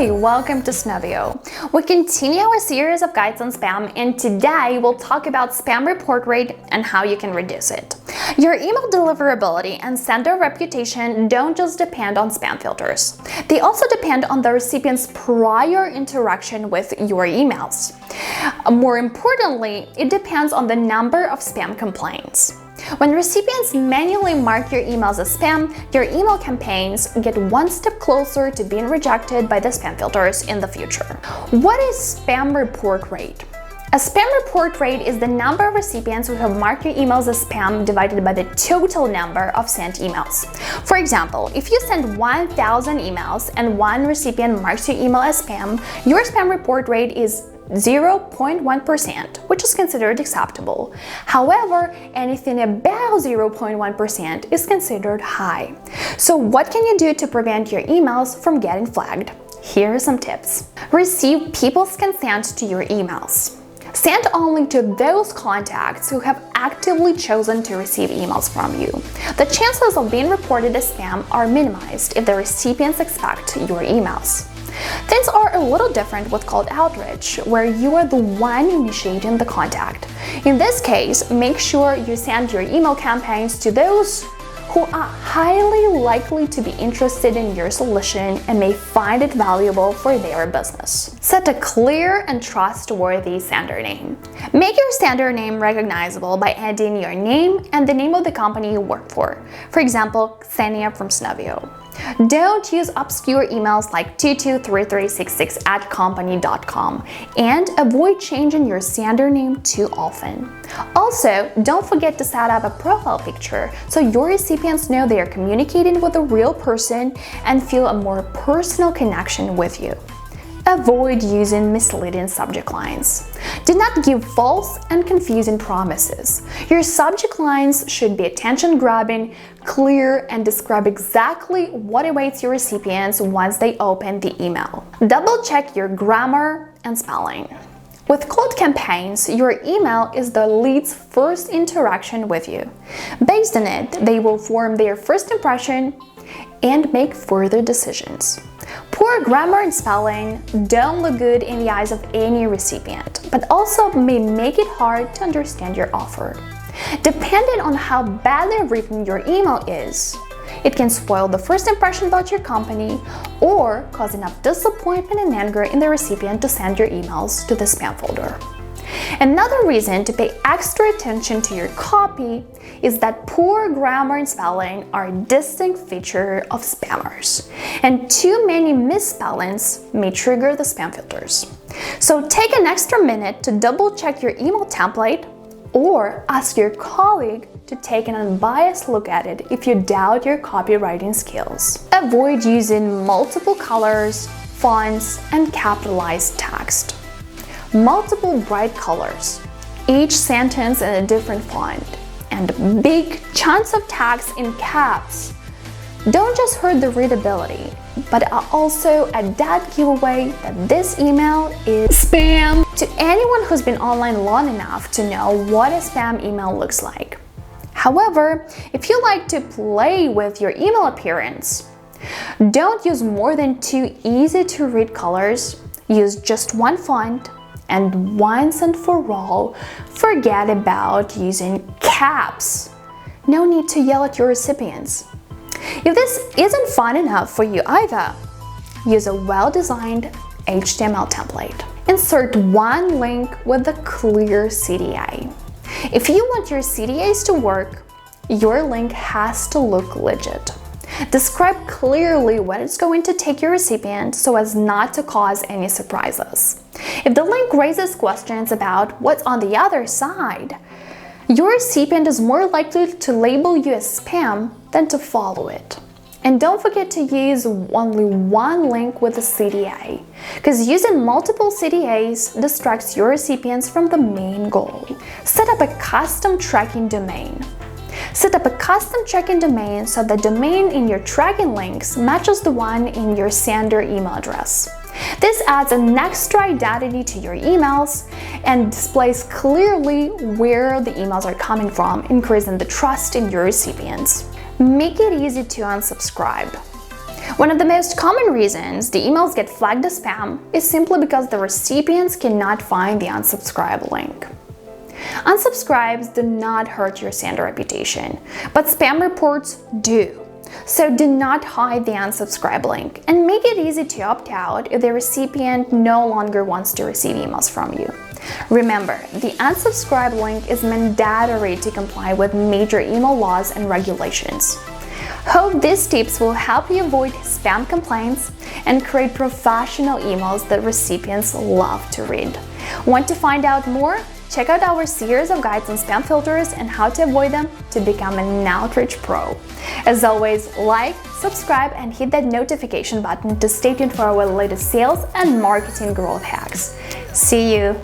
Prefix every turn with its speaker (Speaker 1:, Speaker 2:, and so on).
Speaker 1: Hi, welcome to Snuvio. We continue our series of guides on spam, and today we'll talk about spam report rate and how you can reduce it. Your email deliverability and sender reputation don't just depend on spam filters. They also depend on the recipient's prior interaction with your emails. More importantly, it depends on the number of spam complaints. When recipients manually mark your emails as spam, your email campaigns get one step closer to being rejected by the spam filters in the future. What is spam report rate? A spam report rate is the number of recipients who have marked your emails as spam divided by the total number of sent emails. For example, if you send 1,000 emails and one recipient marks your email as spam, your spam report rate is 0.1%, which is considered acceptable. However, anything above 0.1% is considered high. So what can you do to prevent your emails from getting flagged? Here are some tips. Receive people's consent to your emails. Send only to those contacts who have actively chosen to receive emails from you. The chances of being reported as spam are minimized if the recipients expect your emails. Things are a little different with cold outreach, where you are the one initiating the contact. In this case, make sure you send your email campaigns to those who are highly likely to be interested in your solution and may find it valuable for their business. Set a clear and trustworthy sender name. Make your sender name recognizable by adding your name and the name of the company you work for. For example, Xenia from Snuvio. Don't use obscure emails like 223366@company.com and avoid changing your sender name too often. Also, don't forget to set up a profile picture so your recipients know they are communicating with a real person and feel a more personal connection with you. Avoid using misleading subject lines. Do not give false and confusing promises. Your subject lines should be attention-grabbing, clear, and describe exactly what awaits your recipients once they open the email. Double-check your grammar and spelling. With cold campaigns, your email is the lead's first interaction with you. Based on it, they will form their first impression and make further decisions. Poor grammar and spelling don't look good in the eyes of any recipient, but also may make it hard to understand your offer. Depending on how badly written your email is, it can spoil the first impression about your company or cause enough disappointment and anger in the recipient to send your emails to the spam folder. Another reason to pay extra attention to your copy is that poor grammar and spelling are a distinct feature of spammers, and too many misspellings may trigger the spam filters. So take an extra minute to double check your email template or ask your colleague to take an unbiased look at it if you doubt your copywriting skills. Avoid using multiple colors, fonts, and capitalized text. Multiple bright colors, each sentence in a different font, and big chunks of text in caps don't just hurt the readability, but are also a dead giveaway that this email is spam. To anyone who's been online long enough to know what a spam email looks like. However, if you like to play with your email appearance, don't use more than 2 easy-to-read colors. Use just one font. And once and for all, forget about using caps. No need to yell at your recipients. If this isn't fun enough for you either, use a well-designed HTML template. Insert one link with a clear CTA. If you want your CTAs to work, your link has to look legit. Describe clearly what it's going to take your recipient so as not to cause any surprises. If the link raises questions about what's on the other side, your recipient is more likely to label you as spam than to follow it. And don't forget to use only one link with a CTA, because using multiple CTAs distracts your recipients from the main goal. Set up a custom tracking domain. Set up a custom tracking domain so the domain in your tracking links matches the one in your sender email address. This adds an extra identity to your emails and displays clearly where the emails are coming from, increasing the trust in your recipients. Make it easy to unsubscribe. One of the most common reasons the emails get flagged as spam is simply because the recipients cannot find the unsubscribe link. Unsubscribes do not hurt your sender reputation, but spam reports do. So do not hide the unsubscribe link and make it easy to opt out if the recipient no longer wants to receive emails from you. Remember, the unsubscribe link is mandatory to comply with major email laws and regulations. Hope these tips will help you avoid spam complaints and create professional emails that recipients love to read. Want to find out more? Check out our series of guides on spam filters and how to avoid them to become an Outreach Pro. As always, like, subscribe, and hit that notification button to stay tuned for our latest sales and marketing growth hacks. See you!